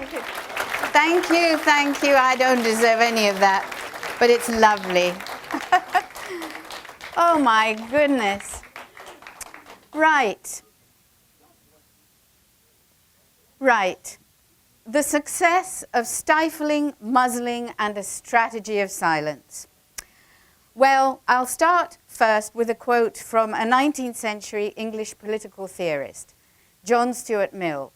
Thank you, thank you. I don't deserve any of that, but it's lovely. Oh my goodness. Right. Right. The success of stifling, muzzling, and a strategy of silence. Well, I'll start first with a quote from a 19th century English political theorist, John Stuart Mill.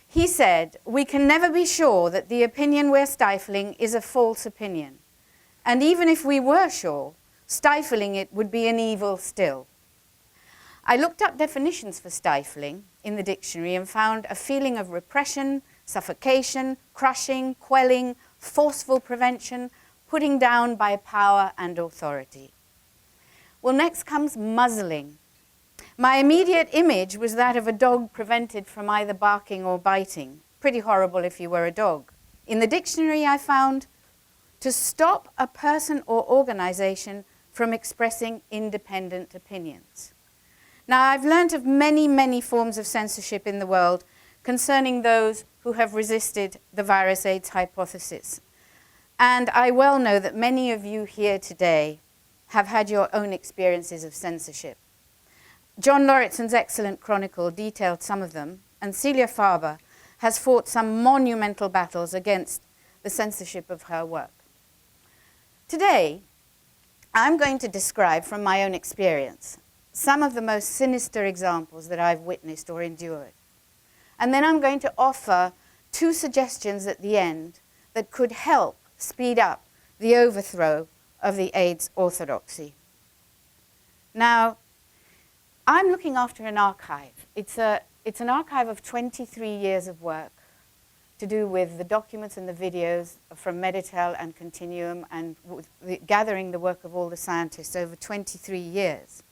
He said, "We can never be sure that the opinion we're stifling is a false opinion. And even if we were sure, stifling it would be an evil still." I looked up definitions for stifling in the dictionary and found a feeling of repression, suffocation, crushing, quelling, forceful prevention, putting down by power and authority. Well, next comes muzzling. My immediate image was that of a dog prevented from either barking or biting. Pretty horrible if you were a dog. In the dictionary, I found to stop a person or organization from expressing independent opinions. Now, I've learnt of many, many forms of censorship in the world concerning those who have resisted the virus AIDS hypothesis. And I well know that many of you here today have had your own experiences of censorship. John Lauritson's excellent chronicle detailed some of them, and Celia Farber has fought some monumental battles against the censorship of her work. Today, I'm going to describe from my own experience some of the most sinister examples that I've witnessed or endured. And then I'm going to offer two suggestions at the end that could help speed up the overthrow of the AIDS orthodoxy. Now, I'm looking after an archive. It's an archive of 23 years of work to do with the documents and the videos from Meditel and Continuum and gathering the work of all the scientists over 23 years.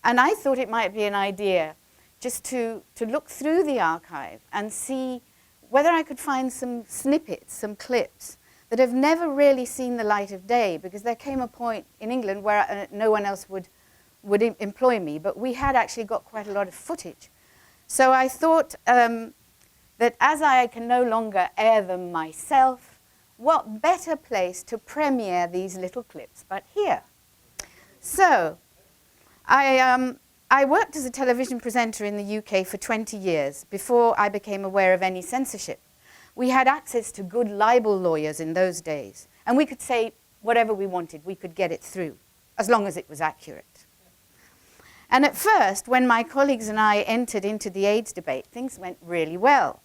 And I thought it might be an idea just to look through the archive and see whether I could find some snippets, some clips that have never really seen the light of day, because there came a point in England where no one else would employ me, but we had actually got quite a lot of footage. So I thought that as I can no longer air them myself, what better place to premiere these little clips but here. So I worked as a television presenter in the UK for 20 years before I became aware of any censorship. We had access to good libel lawyers in those days, and we could say whatever we wanted. We could get it through, as long as it was accurate. And at first, when my colleagues and I entered into the AIDS debate, things went really well.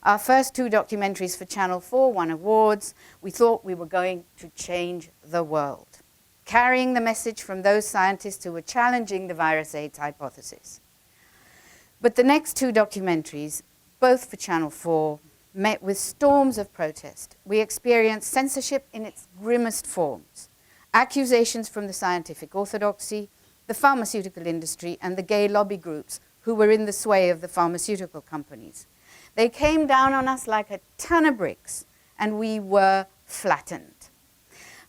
Our first two documentaries for Channel 4 won awards. We thought we were going to change the world, carrying the message from those scientists who were challenging the virus AIDS hypothesis. But the next two documentaries, both for Channel 4, met with storms of protest. We experienced censorship in its grimmest forms, accusations from the scientific orthodoxy, the pharmaceutical industry, and the gay lobby groups who were in the sway of the pharmaceutical companies. They came down on us like a ton of bricks, and we were flattened.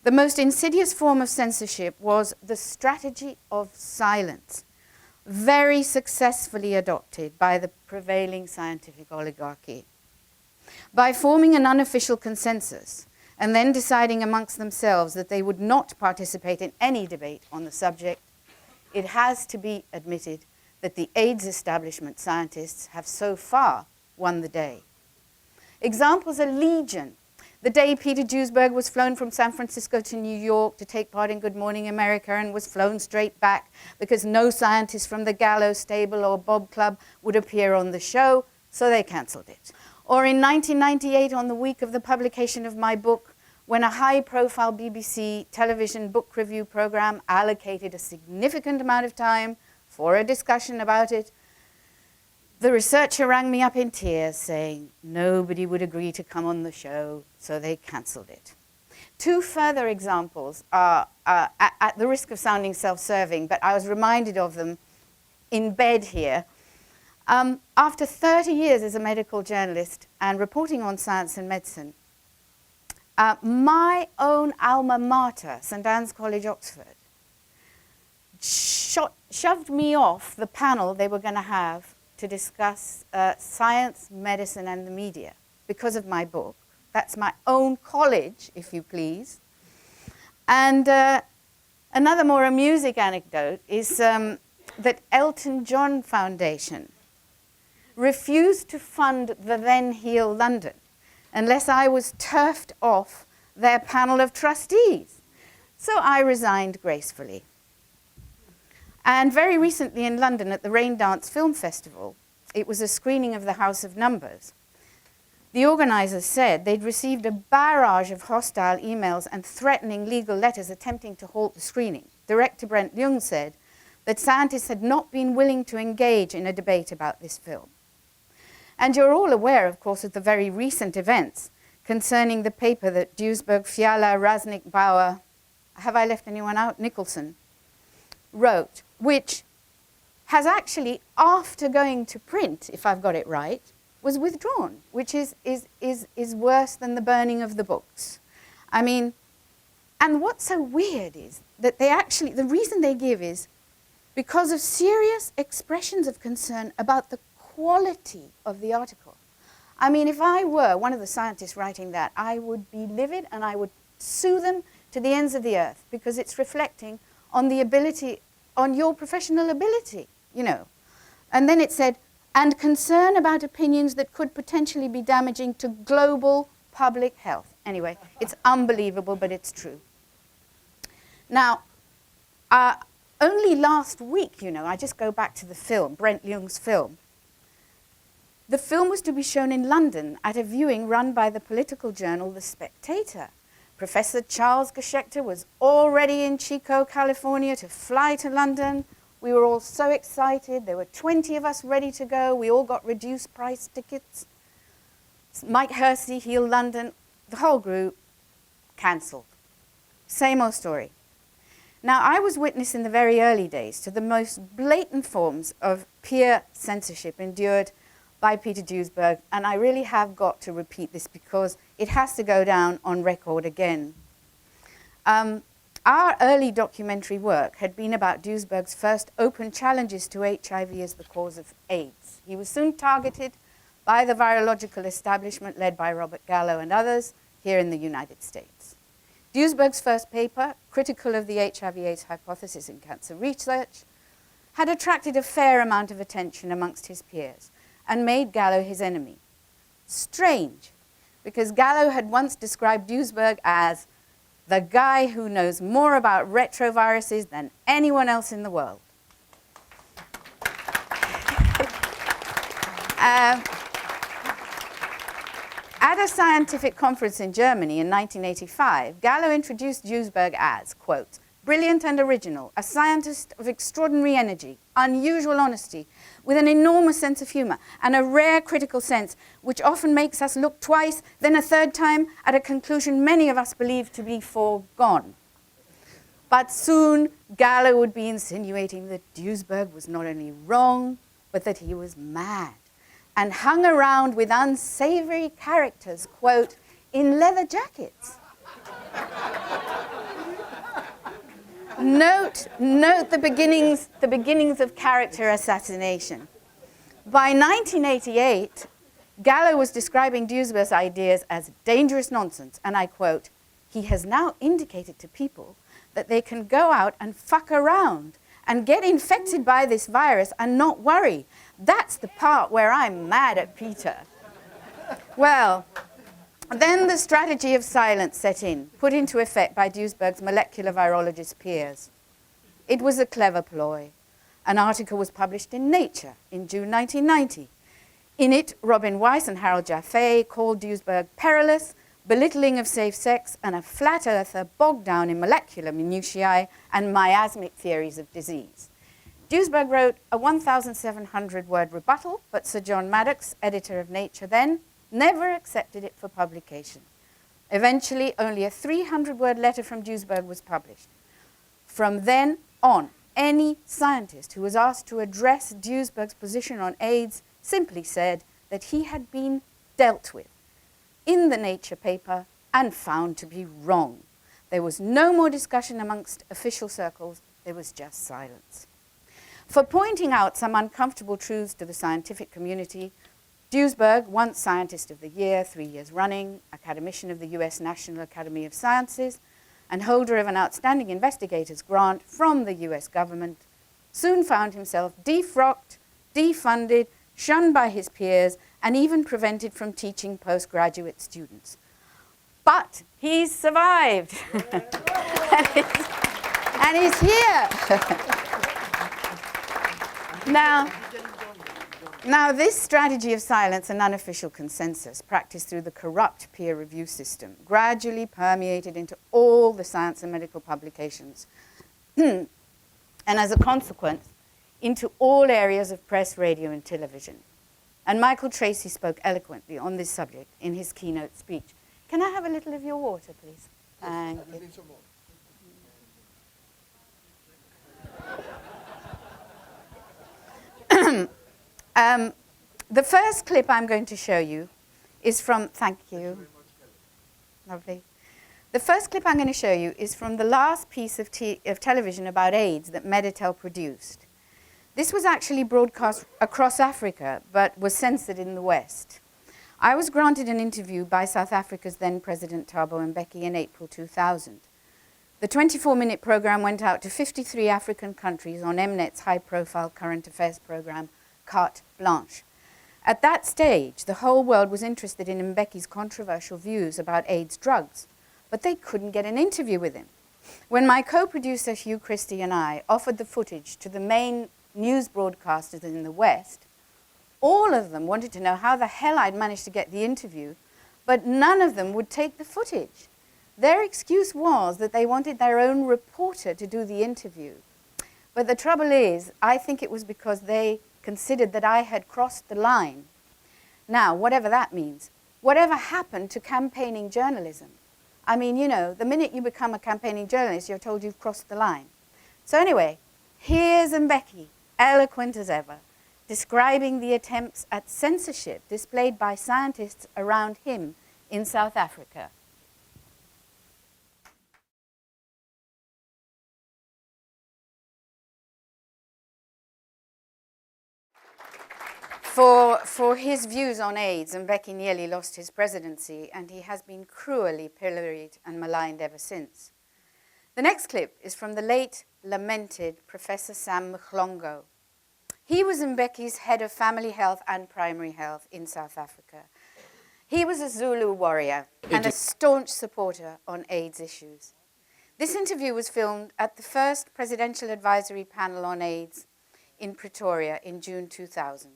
The most insidious form of censorship was the strategy of silence, very successfully adopted by the prevailing scientific oligarchy. By forming an unofficial consensus and then deciding amongst themselves that they would not participate in any debate on the subject, it has to be admitted that the AIDS establishment scientists have so far won the day. Examples are legion. The day Peter Duesberg was flown from San Francisco to New York to take part in Good Morning America and was flown straight back because no scientist from the Gallows Stable or Bob Club would appear on the show, so they cancelled it. Or in 1998, on the week of the publication of my book, when a high-profile BBC television book review program allocated a significant amount of time for a discussion about it, the researcher rang me up in tears saying nobody would agree to come on the show, so they cancelled it. Two further examples are, at the risk of sounding self-serving, but I was reminded of them in bed here. After 30 years as a medical journalist and reporting on science and medicine, my own alma mater, St Anne's College, Oxford, shoved me off the panel they were going to have to discuss science, medicine, and the media. because of my book. That's my own college, if you please. And another more amusing anecdote is that Elton John Foundation refused to fund the then Heal London unless I was turfed off their panel of trustees. So I resigned gracefully. And very recently in London at the Rain Dance Film Festival, it was a screening of The House of Numbers. The organisers said they'd received a barrage of hostile emails and threatening legal letters attempting to halt the screening. Director Brent Leung said that scientists had not been willing to engage in a debate about this film. And you're all aware, of course, of the very recent events concerning the paper that Duisberg, Fiala, Raznik, Bauer, have I left anyone out? Nicholson, wrote, which has actually, after going to print, if I've got it right, was withdrawn, which is worse than the burning of the books. I mean, and what's so weird is that they actually, the reason they give is because of serious expressions of concern about the quality of the article. I mean, if I were one of the scientists writing that, I would be livid and I would sue them to the ends of the earth because it's reflecting on the ability, on your professional ability, you know. And then it said, and concern about opinions that could potentially be damaging to global public health. Anyway, it's unbelievable, but it's true. Now, only last week, you know, I just go back to the film, Brent Leung's film. The film was to be shown in London at a viewing run by the political journal The Spectator. Professor Charles Geshechter was already in Chico, California to fly to London. We were all so excited. There were 20 of us ready to go. We all got reduced price tickets. Mike Hersey, Heal London, the whole group cancelled. Same old story. Now, I was witness in the very early days to the most blatant forms of peer censorship endured by Peter Duisberg, and I really have got to repeat this because it has to go down on record again. Our early documentary work had been about Duisberg's first open challenges to HIV as the cause of AIDS. He was soon targeted by the virological establishment led by Robert Gallo and others here in the United States. Duisberg's first paper, critical of the HIV/AIDS hypothesis in cancer research, had attracted a fair amount of attention amongst his peers and made Gallo his enemy. Strange, because Gallo had once described Duisberg as the guy who knows more about retroviruses than anyone else in the world. At a scientific conference in Germany in 1985, Gallo introduced Duisberg as, quote, brilliant and original, a scientist of extraordinary energy, unusual honesty, with an enormous sense of humor and a rare critical sense, which often makes us look twice, then a third time, at a conclusion many of us believe to be foregone. But soon, Gallo would be insinuating that Duisberg was not only wrong, but that he was mad, and hung around with unsavory characters, quote, in leather jackets. Note the beginnings of character assassination. By 1988, Gallo was describing Duisberg's ideas as dangerous nonsense, and I quote, he has now indicated to people that they can go out and fuck around and get infected by this virus and not worry. That's the part where I'm mad at Peter. Well, then the strategy of silence set in, put into effect by Duisberg's molecular virologist peers. It was a clever ploy. An article was published in Nature in June 1990. In it, Robin Weiss and Harold Jaffe called Duisberg perilous, belittling of safe sex, and a flat earther bogged down in molecular minutiae and miasmic theories of disease. Duisberg wrote a 1,700-word rebuttal, but Sir John Maddox, editor of Nature then, never accepted it for publication. Eventually, only a 300-word letter from Duisberg was published. From then on, any scientist who was asked to address Duisberg's position on AIDS simply said that he had been dealt with in the Nature paper and found to be wrong. There was no more discussion amongst official circles, there was just silence. For pointing out some uncomfortable truths to the scientific community, Duesberg, once Scientist of the Year 3 years running, academician of the US National Academy of Sciences, and holder of an Outstanding Investigator's Grant from the US government, soon found himself defrocked, defunded, shunned by his peers, and even prevented from teaching postgraduate students. But he's survived. and he's here. Now, this strategy of silence and unofficial consensus, practiced through the corrupt peer review system, gradually permeated into all the science and medical publications, and as a consequence, into all areas of press, radio, and television. And Michael Tracy spoke eloquently on this subject in his keynote speech. Can I have a little of your water, please? Thank you. The first clip I'm going to show you is from, thank you, lovely. The first clip I'm going to show you is from the last piece of television about AIDS that Meditel produced. This was actually broadcast across Africa, but was censored in the West. I was granted an interview by South Africa's then President Thabo Mbeki in April 2000. The 24-minute program went out to 53 African countries on Mnet's high-profile current affairs program, Carte Blanche. At that stage, the whole world was interested in Mbeki's controversial views about AIDS drugs, but they couldn't get an interview with him. When my co-producer Hugh Christie and I offered the footage to the main news broadcasters in the West, all of them wanted to know how the hell I'd managed to get the interview, but none of them would take the footage. Their excuse was that they wanted their own reporter to do the interview. But the trouble is, I think it was because they considered that I had crossed the line. Now, whatever that means, whatever happened to campaigning journalism? I mean, you know, the minute you become a campaigning journalist, you're told you've crossed the line. So anyway, here's Mbeki, eloquent as ever, describing the attempts at censorship displayed by scientists around him in South Africa. For his views on AIDS, Mbeki nearly lost his presidency, and he has been cruelly pilloried and maligned ever since. The next clip is from the late, lamented Professor Sam Mhlongo. He was Mbeki's head of family health and primary health in South Africa. He was a Zulu warrior and a staunch supporter on AIDS issues. This interview was filmed at the first Presidential Advisory Panel on AIDS in Pretoria in June 2000.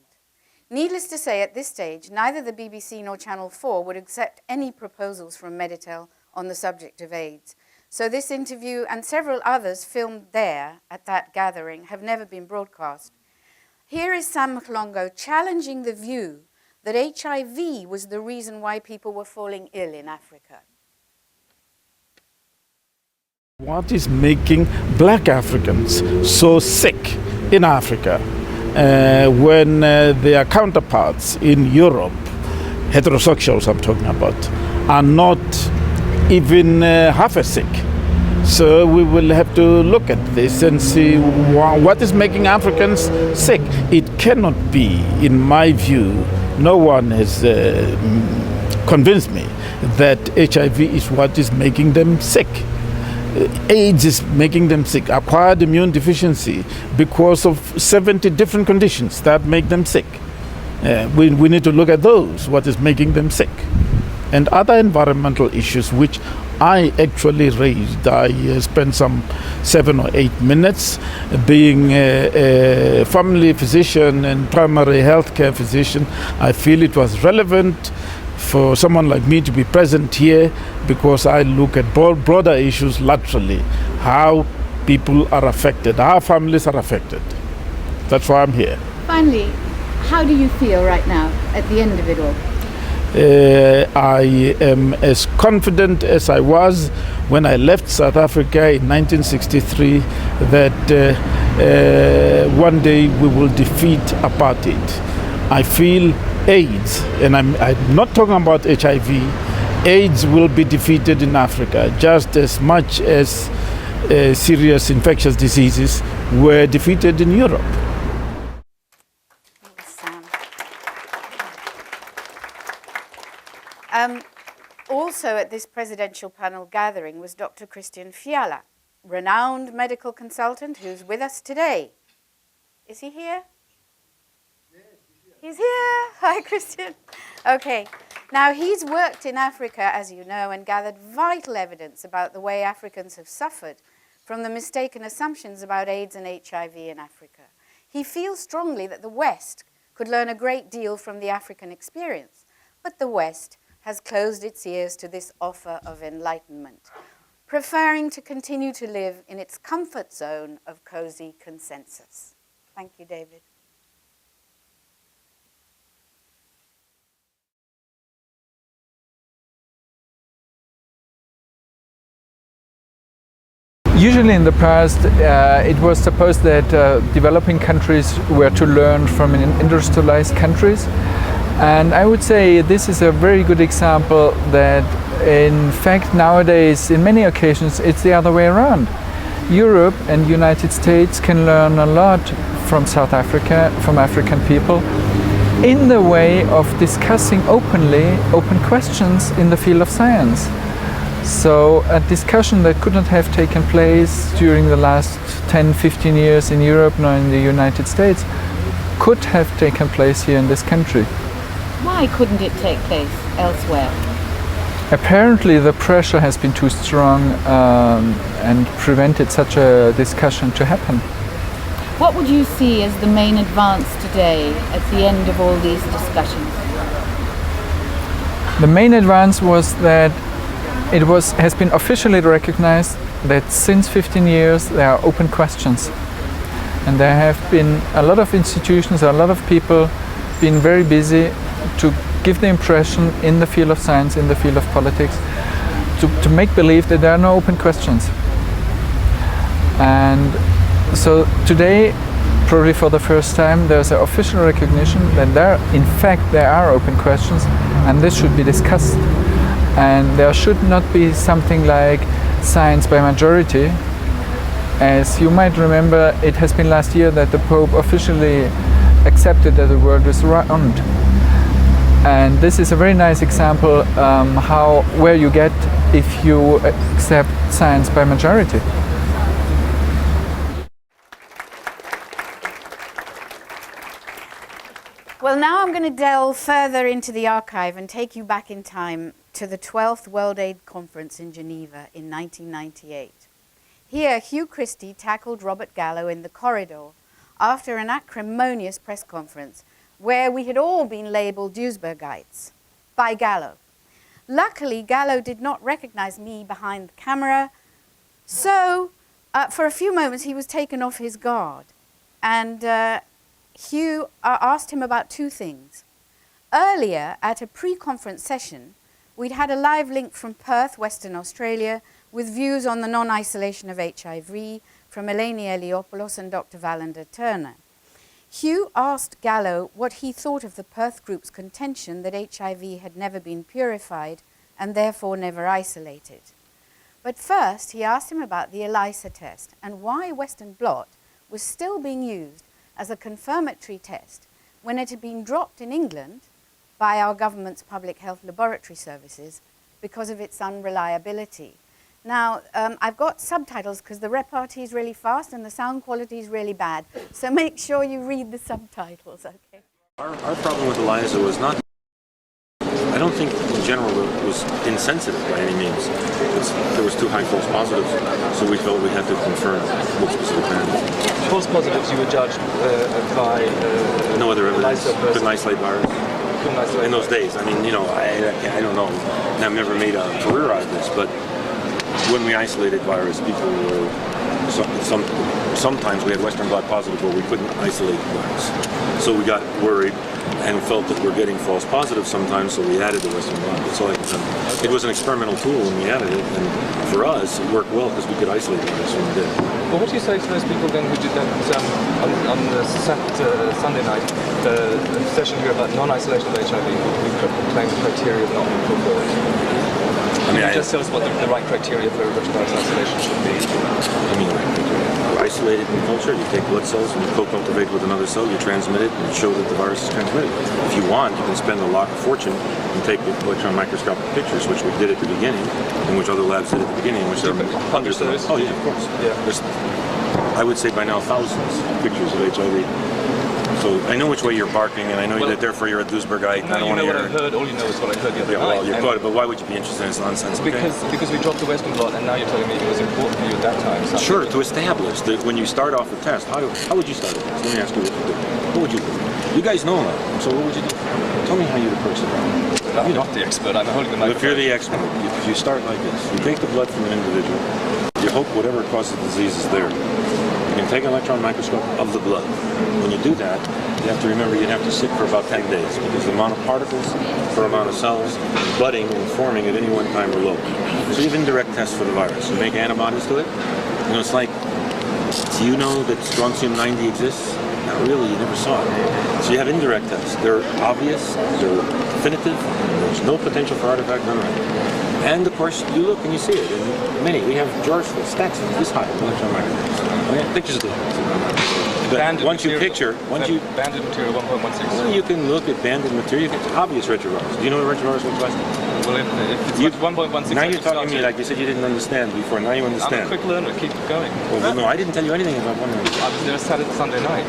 Needless to say, at this stage, neither the BBC nor Channel 4 would accept any proposals from Meditel on the subject of AIDS. So this interview and several others filmed there at that gathering have never been broadcast. Here is Sam Mhlongo challenging the view that HIV was the reason why people were falling ill in Africa. What is making black Africans so sick in Africa when their counterparts in Europe, heterosexuals I'm talking about, are not even half as sick? So we will have to look at this and see what is making Africans sick. It cannot be, in my view, no one has convinced me that HIV is what is making them sick. AIDS is making them sick, acquired immune deficiency, because of 70 different conditions that make them sick. We need to look at those, what is making them sick. And other environmental issues which I actually raised. I spent some 7 or 8 minutes being a family physician and primary healthcare physician. I feel it was relevant for someone like me to be present here because I look at broader issues laterally, how people are affected, how families are affected. That's why I'm here. Finally, how do you feel right now at the end of it all? I am as confident as I was when I left South Africa in 1963 that one day we will defeat apartheid. I feel AIDS, and I'm not talking about HIV, AIDS will be defeated in Africa just as much as serious infectious diseases were defeated in Europe. Also at this presidential panel gathering was Dr. Christian Fiala, renowned medical consultant who's with us today. Is he here? Yes, he's here. Hi, Christian. Okay. Now, he's worked in Africa, as you know, and gathered vital evidence about the way Africans have suffered from the mistaken assumptions about AIDS and HIV in Africa. He feels strongly that the West could learn a great deal from the African experience, but the West has closed its ears to this offer of enlightenment, preferring to continue to live in its comfort zone of cozy consensus. Thank you, David. Usually in the past, it was supposed that developing countries were to learn from industrialized countries. And I would say this is a very good example that, in fact, nowadays, in many occasions, it's the other way around. Europe and the United States can learn a lot from South Africa, from African people, in the way of discussing open questions in the field of science. So a discussion that could not have taken place during the last 10, 15 years in Europe nor in the United States could have taken place here in this country. Why couldn't it take place elsewhere? Apparently the pressure has been too strong and prevented such a discussion to happen. What would you see as the main advance today at the end of all these discussions? The main advance was that it has been officially recognized that since 15 years there are open questions. And there have been a lot of institutions, a lot of people been very busy to give the impression in the field of science, in the field of politics, to make believe that there are no open questions. And so today, probably for the first time, there's an official recognition that there are open questions, and this should be discussed. And there should not be something like science by majority. As you might remember, it has been last year that the Pope officially accepted that the world is round. And this is a very nice example where you get if you accept science by majority. Well, now I'm going to delve further into the archive and take you back in time to the 12th World AIDS Conference in Geneva in 1998. Here, Hugh Christie tackled Robert Gallo in the corridor after an acrimonious press conference where we had all been labelled Duisburgites by Gallo. Luckily, Gallo did not recognize me behind the camera, so for a few moments he was taken off his guard. And Hugh asked him about two things. Earlier, at a pre-conference session, we'd had a live link from Perth, Western Australia, with views on the non-isolation of HIV from Eleni Eliopoulos and Dr. Valander Turner. Hugh asked Gallo what he thought of the Perth group's contention that HIV had never been purified and therefore never isolated. But first, he asked him about the ELISA test and why Western blot was still being used as a confirmatory test when it had been dropped in England by our government's public health laboratory services because of its unreliability. Now, I've got subtitles because the repartee is really fast and the sound quality is really bad, so make sure you read the subtitles, okay? Our problem with ELISA was not, I don't think in general it was insensitive by any means. There was too high false positives, so we felt we had to confirm with specific parameters. False positives you were judged by no other evidence, couldn't isolate virus. In those days, I mean, you know, I don't know, I've never made a career out of this, but when we isolated virus, people were, sometimes we had Western blot positive where we couldn't isolate the virus. So we got worried and felt that we're getting false positives sometimes, so we added the Western blot. That's all I can tell. It was an experimental tool when we added it, and for us, it worked well because we could isolate the virus when we did. Well, what do you say to those people then who did that on the Sunday night, the session here about non-isolation of HIV, who claimed the criteria have not been fulfilled? Can you just tell us what the right criteria for retrovirus isolation should be? I mean, isolate it in culture. You take blood cells and you co-cultivate with another cell, you transmit it, and you show that the virus is transmitted. If you want, you can spend a lot of fortune and take electron microscopic pictures, which we did at the beginning, and which other labs did at the beginning, which there are hundreds of those. Oh yeah, of course. Yeah. There's, I would say by now thousands of pictures of HIV. So I know which way you're barking, and I know that therefore you're a Duisburgite, and I don't want to hear what I heard. All you know is what I heard the other yeah, well, night. you're quite, but why would you be interested in this nonsense? Because we dropped the Western blot, and now you're telling me it was important for you at that time. Sure, to establish that when you start off a test, how would you start a test? Let me ask you what you do. What would you do? You guys know now, so what would you do? Tell me how you'd approach it. I'm not the expert, I'm holding the microphone. If you're the expert, you start like this. You take the blood from an individual, you hope whatever causes the disease is there. You can take an electron microscope of the blood. When you do that, you have to remember you'd have to sit for about 10 days because the amount of particles per amount of cells budding and forming at any one time are low. So you have indirect tests for the virus. You make antibodies to it. You know, it's like, do you know that strontium 90 exists? Not really, you never saw it. So you have indirect tests. They're obvious, they're definitive, there's no potential for artifact, none of that. And of course, you look and you see it. And many, we have drawers full, stacks of this high electron microscopes. Pictures of it. But once you picture, banded material 1.16. Well, you can look at banded material. It's obvious retrovirus. Do you know what retrovirus looks like? Well, if it's 1.16. Now you're talking to me like you said you didn't understand before. Now you understand. I'm a quick learner. Keep going. Well, no, I didn't tell you anything about 1.16. I was there Saturday, Sunday night.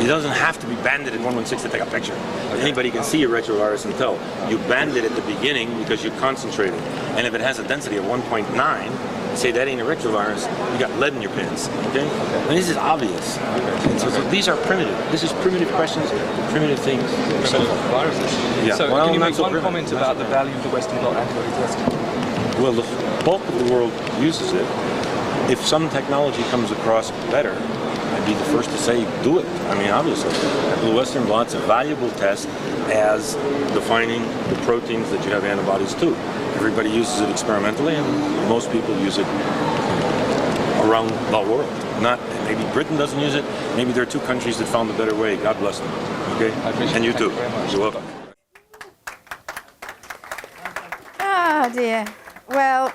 It doesn't have to be banded at 1.16 to take a picture. Okay. Anybody can see a retrovirus and tell. You band it at the beginning because you concentrate it. And if it has a density of 1.9, say that ain't a retrovirus, you got lead in your pants. Okay? And this is obvious. Okay. So these are primitive. This is primitive questions, primitive things. Primitive viruses. Yeah. So well, can you make so one comment about the value of the Western blot antibody test? Well, the bulk of the world uses it. If some technology comes across better, I'd be the first to say do it. I mean, obviously. The Western blot's a valuable test as defining the proteins that you have antibodies to. Everybody uses it experimentally, and most people use it around the world. Not maybe Britain doesn't use it. Maybe there are 2 countries that found a better way. God bless them. Okay, and you too. You're welcome. Ah, dear. Well,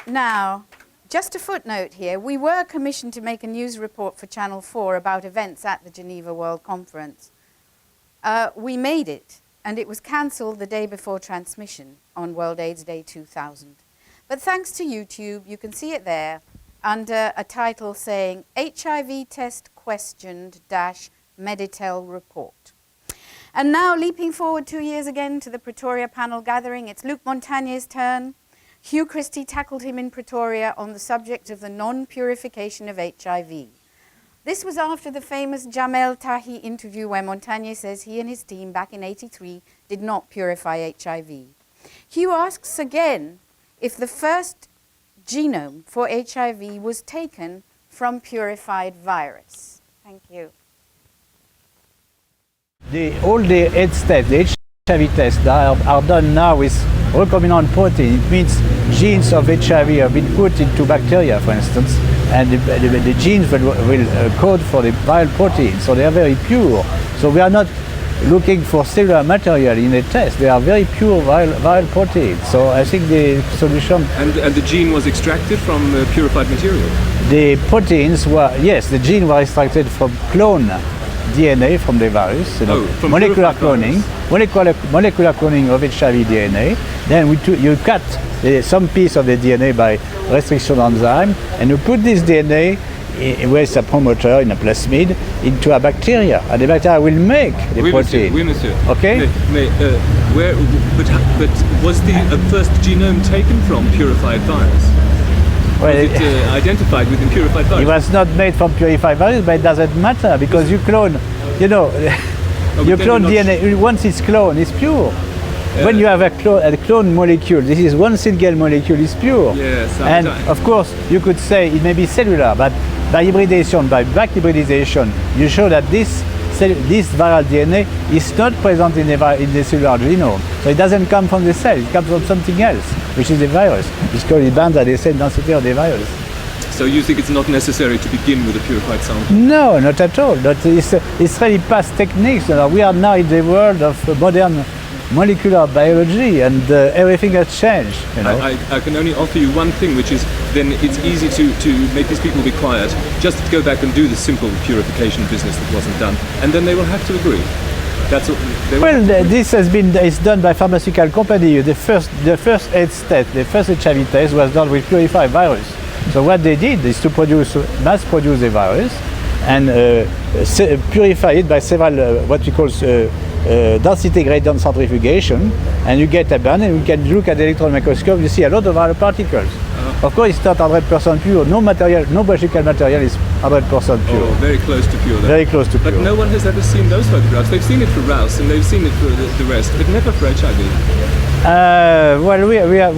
now, just a footnote here. We were commissioned to make a news report for Channel 4 about events at the Geneva World Conference. We made it, and it was cancelled the day before transmission on World AIDS Day 2000. But thanks to YouTube, you can see it there under a title saying HIV test questioned - Meditel report. And now, leaping forward 2 years again to the Pretoria panel gathering, it's Luc Montagnier's turn. Hugh Christie tackled him in Pretoria on the subject of the non-purification of HIV. This was after the famous Jamel Tahi interview where Montagnier says he and his team back in '83 did not purify HIV. Hugh asks again if the first genome for HIV was taken from purified virus. Thank you. All the AIDS tests, the HIV tests are done now with recombinant protein. It means genes of HIV have been put into bacteria, for instance, and the genes will code for the viral protein, so they are very pure. So we are not looking for cellular material in a test. They are very pure viral proteins. So I think the solution... And the gene was extracted from purified material? The proteins were, yes, the gene was extracted from clone DNA from the virus, from molecular cloning, molecular cloning of HIV DNA. Then you cut some piece of the DNA by restriction enzyme, and you put this DNA with a promoter in a plasmid into a bacteria, and the bacteria will make the protein. Oui, monsieur. Okay. But was the first genome taken from purified virus? Well, was it identified with the purified virus? It was not made from purified virus, but it doesn't matter because you clone, you clone DNA. Once it's cloned, it's pure. When you have a clone molecule, this is one single molecule, is pure. Yes, and of course, you could say it may be cellular, but by hybridization, by back hybridization, you show that this viral DNA is not present in the cellular genome. So it doesn't come from the cell, it comes from something else, which is the virus. It's called it bands at the same density of the virus. So you think it's not necessary to begin with a purified sample? No, not at all. It's really past techniques. We are now in the world of modern molecular biology, and everything has changed. You know? I can only offer you one thing, which is then it's easy to make these people be quiet, just to go back and do the simple purification business that wasn't done, and then they will have to agree. That's what they will. Well, this is done by pharmaceutical company. The first AIDS test, the first HIV test was done with purified virus. So what they did is to mass produce the virus and purify it by several what we call density gradient centrifugation, and you get a band, and you can look at the electron microscope, you see a lot of other particles. Of course, it's not 100% pure. No biological material is 100% pure. Oh, very close to pure then. Very close to pure. But no one has ever seen those photographs. They've seen it for Rouse and they've seen it for the rest, but never for HIV. Well, we have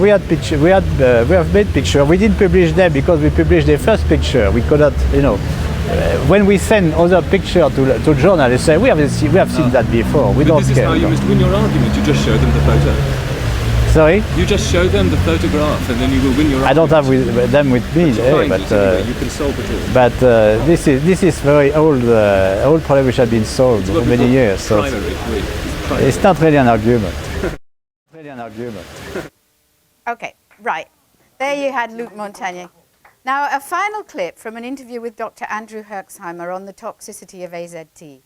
made pictures. We didn't publish them because we published the first picture. We could not, you know. When we send other picture to journalists, they say we have seen that before. We don't care. This is how you must win your argument. You just show them the photo. Sorry? You just show them the photograph, and then you will win your argument. I don't have them with me, but but you can solve it all. But this is very old problem which has been solved for many years. So it's not really an argument. Really an argument. Okay, right. There you had Luc Montagnier. Now, a final clip from an interview with Dr. Andrew Herxheimer on the toxicity of AZT.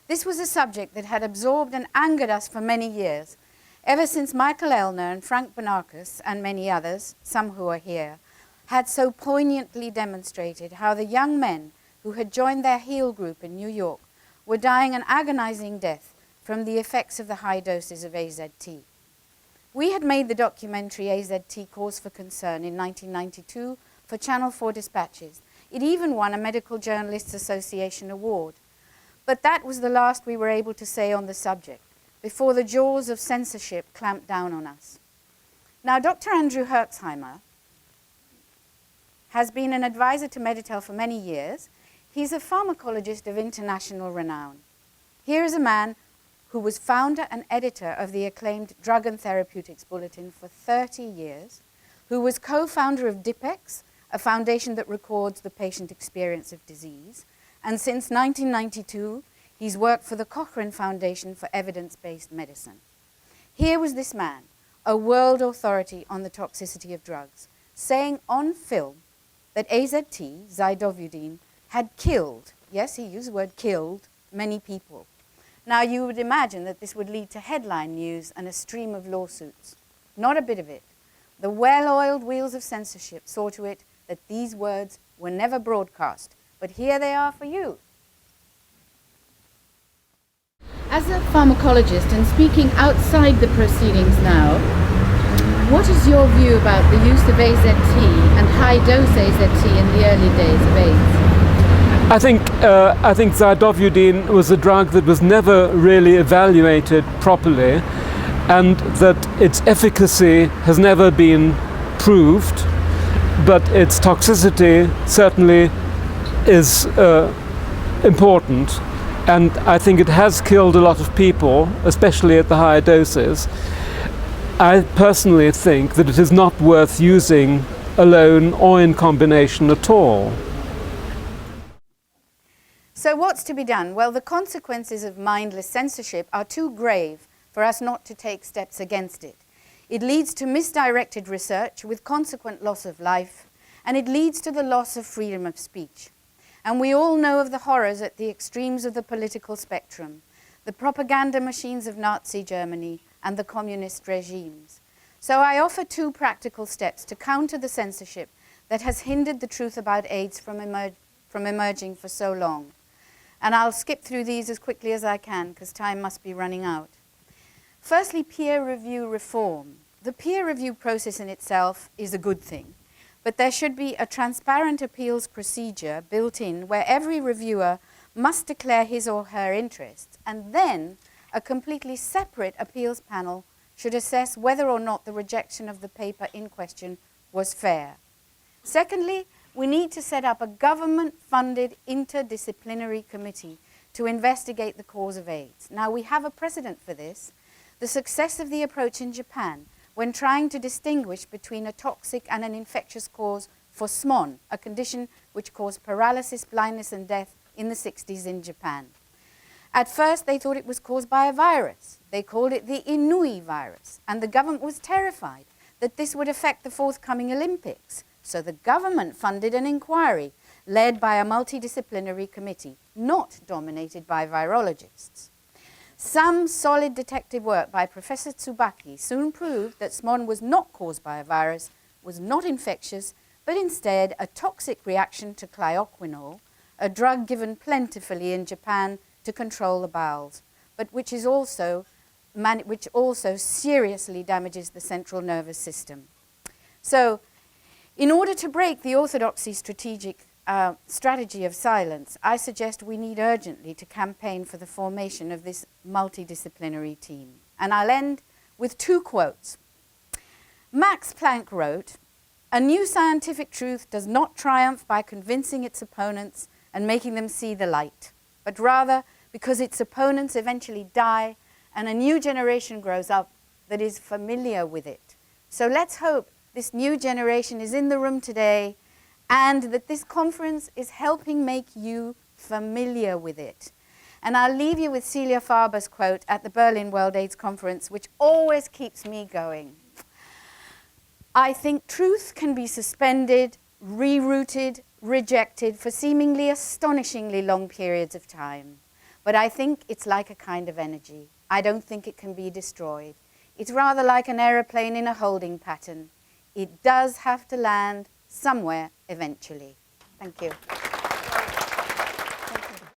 This was a subject that had absorbed and angered us for many years, ever since Michael Elner and Frank Bonarkas and many others, some who are here, had so poignantly demonstrated how the young men who had joined their HEAL group in New York were dying an agonizing death from the effects of the high doses of AZT. We had made the documentary AZT Cause for Concern in 1992 for Channel 4 Dispatches. It even won a Medical Journalists Association award. But that was the last we were able to say on the subject, before the jaws of censorship clamped down on us. Now, Dr. Andrew Herxheimer has been an advisor to Meditel for many years. He's a pharmacologist of international renown. Here is a man who was founder and editor of the acclaimed Drug and Therapeutics Bulletin for 30 years, who was co-founder of DIPEX, a foundation that records the patient experience of disease, and since 1992, he's worked for the Cochrane Foundation for Evidence-Based Medicine. Here was this man, a world authority on the toxicity of drugs, saying on film that AZT, zidovudine, had killed, yes, he used the word killed, many people. Now, you would imagine that this would lead to headline news and a stream of lawsuits. Not a bit of it. The well-oiled wheels of censorship saw to it that these words were never broadcast. But here they are for you. As a pharmacologist and speaking outside the proceedings now, what is your view about the use of AZT and high-dose AZT in the early days of AIDS? I think zidovudine was a drug that was never really evaluated properly, and that its efficacy has never been proved, but its toxicity certainly is important, and I think it has killed a lot of people, especially at the higher doses. I personally think that it is not worth using alone or in combination at all. So what's to be done? Well, the consequences of mindless censorship are too grave for us not to take steps against it. It leads to misdirected research with consequent loss of life, and it leads to the loss of freedom of speech. And we all know of the horrors at the extremes of the political spectrum, the propaganda machines of Nazi Germany and the communist regimes. So I offer two practical steps to counter the censorship that has hindered the truth about AIDS from emerging for so long. And I'll skip through these as quickly as I can because time must be running out. Firstly, peer review reform. The peer review process in itself is a good thing, but there should be a transparent appeals procedure built in where every reviewer must declare his or her interests, and then a completely separate appeals panel should assess whether or not the rejection of the paper in question was fair. Secondly, we need to set up a government-funded interdisciplinary committee to investigate the cause of AIDS. Now, we have a precedent for this. The success of the approach in Japan when trying to distinguish between a toxic and an infectious cause for SMON, a condition which caused paralysis, blindness, and death in the 60s in Japan. At first, they thought it was caused by a virus. They called it the Inui virus, and the government was terrified that this would affect the forthcoming Olympics. So the government funded an inquiry led by a multidisciplinary committee, not dominated by virologists. Some solid detective work by Professor Tsubaki soon proved that SMON was not caused by a virus, was not infectious, but instead a toxic reaction to chloroquinol, a drug given plentifully in Japan to control the bowels, but which also seriously damages the central nervous system. So, in order to break the orthodoxy strategy of silence, I suggest we need urgently to campaign for the formation of this multidisciplinary team. And I'll end with two quotes. Max Planck wrote, "A new scientific truth does not triumph by convincing its opponents and making them see the light, but rather because its opponents eventually die and a new generation grows up that is familiar with it." So let's hope this new generation is in the room today and that this conference is helping make you familiar with it. And I'll leave you with Celia Farber's quote at the Berlin World AIDS Conference, which always keeps me going. "I think truth can be suspended, rerouted, rejected for seemingly astonishingly long periods of time. But I think it's like a kind of energy. I don't think it can be destroyed. It's rather like an aeroplane in a holding pattern. It does have to land somewhere eventually." Thank you.